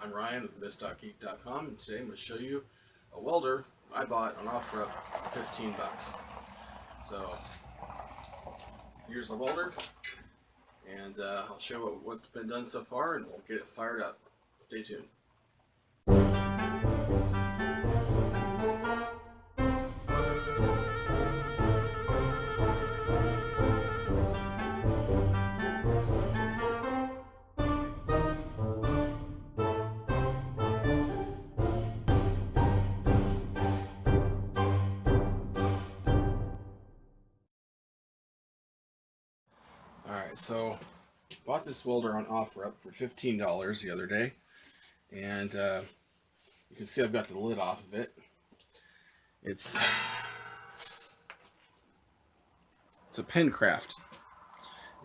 I'm Ryan with Miss.Geek.com, and today I'm going to show you a welder I bought on Offerup for 15 bucks. So here's the welder, and I'll show you what's been done so far, and we'll get it fired up. Stay tuned. Alright, so bought this welder on Offerup for $15 the other day, and you can see I've got the lid off of it. It's a Pencraft,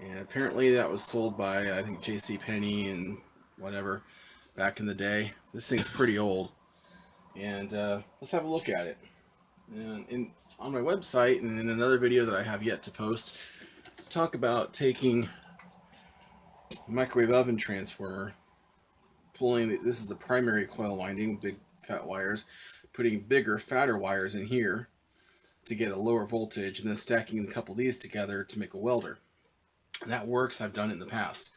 and apparently that was sold by I think J.C. Penney and whatever back in the day. This thing's pretty old, and let's have a look at it. And on my website and in another video that I have yet to post, talk about taking a microwave oven transformer, pulling this is the primary coil winding, big fat wires, putting bigger, fatter wires in here to get a lower voltage, and then stacking a couple of these together to make a welder. That works. I've done it in the past.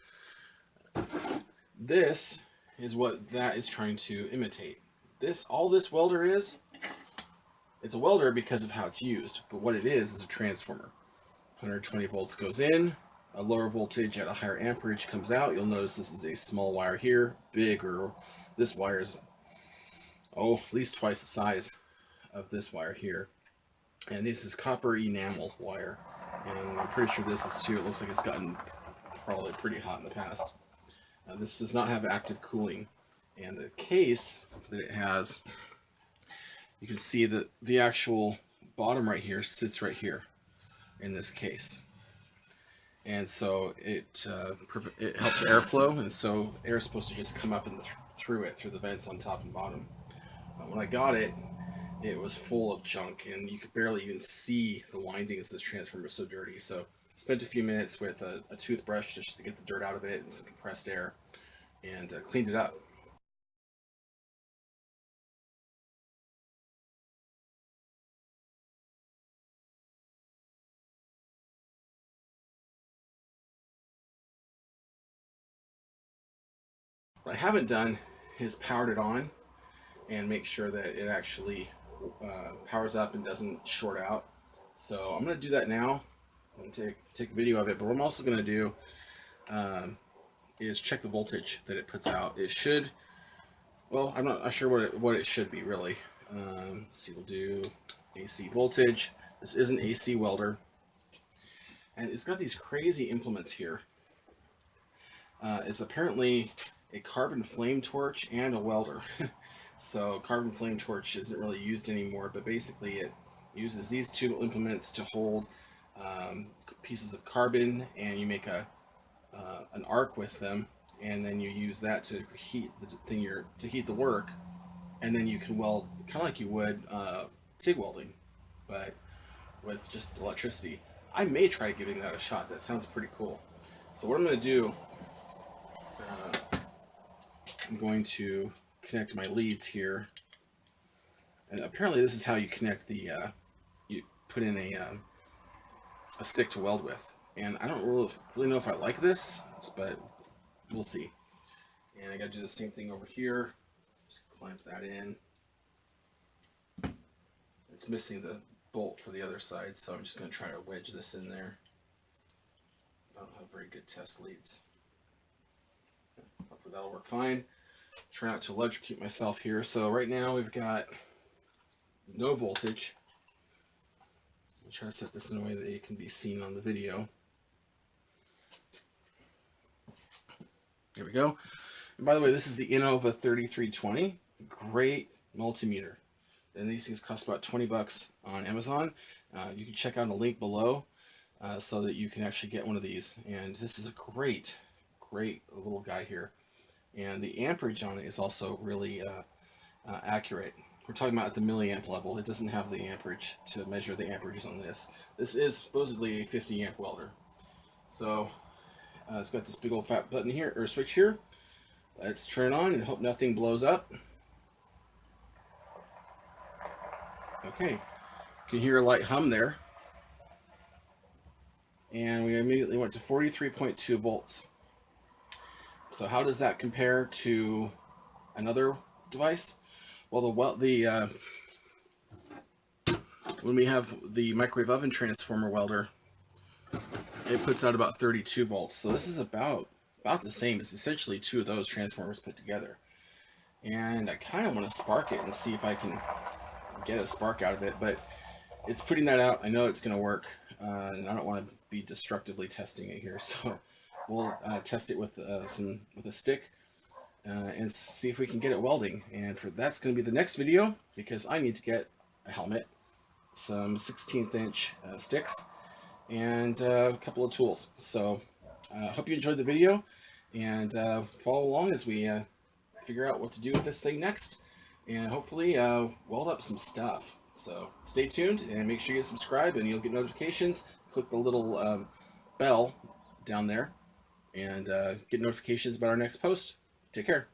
This is what that is trying to imitate. All this welder is, it's a welder because of how it's used, but what it is a transformer. 120 volts goes in, a lower voltage at a higher amperage comes out. You'll notice this is a small wire here, bigger. This wire is, at least twice the size of this wire here. And this is copper enamel wire. And I'm pretty sure this is too. It looks like it's gotten probably pretty hot in the past. This does not have active cooling. And the case that it has, you can see that the actual bottom right here sits right here in this case. And so it helps airflow, and so air is supposed to just come up and through the vents on top and bottom. When I got it, it was full of junk, and you could barely even see the windings. This transformer was so dirty. So I spent a few minutes with a toothbrush just to get the dirt out of it and some compressed air, and cleaned it up. What I haven't done is powered it on and make sure that it actually powers up and doesn't short out. So I'm going to do that now and take a video of it. But what I'm also going to do is check the voltage that it puts out. It should, well, I'm not sure what it should be really. Let's see, we'll do AC voltage. This is an AC welder, and it's got these crazy implements here. It's apparently a carbon flame torch and a welder. So carbon flame torch isn't really used anymore, but basically it uses these two implements to hold pieces of carbon, and you make an arc with them, and then you use that to heat the work, and then you can weld kind of like you would TIG welding, but with just electricity. I may try giving that a shot. That sounds pretty cool. So what I'm going to do, I'm going to connect my leads here, and apparently this is how you connect the you put in a stick to weld with, and I don't really know if I like this, but we'll see. And I got to do the same thing over here. Just clamp that in. It's missing the bolt for the other side, so I'm just going to try to wedge this in there. I don't have very good test leads. Hopefully that'll work fine. Try not to electrocute myself here. So right now we've got no voltage. I'll try to set this in a way that it can be seen on the video. Here we go. And by the way, this is the Innova 3320. Great multimeter. And these things cost about 20 bucks on Amazon. You can check out a link below so that you can actually get one of these. And this is a great little guy here. And the amperage on it is also really accurate. We're talking about at the milliamp level. It doesn't have the amperage to measure the amperages on this. This is supposedly a 50 amp welder. So it's got this big old fat button here, or switch here. Let's turn it on and hope nothing blows up. Okay, you can hear a light hum there. And we immediately went to 43.2 volts. So how does that compare to another device? Well, when we have the microwave oven transformer welder, it puts out about 32 volts. So this is about the same. It's essentially two of those transformers put together. And I kind of want to spark it and see if I can get a spark out of it, but it's putting that out. I know it's going to work, and I don't want to be destructively testing it here. So we'll test it with a stick and see if we can get it welding. And that's going to be the next video, because I need to get a helmet, some 16th inch sticks, and a couple of tools. So I hope you enjoyed the video, and follow along as we figure out what to do with this thing next, and hopefully weld up some stuff. So stay tuned and make sure you subscribe, and you'll get notifications. Click the little bell down there and get notifications about our next post. Take care.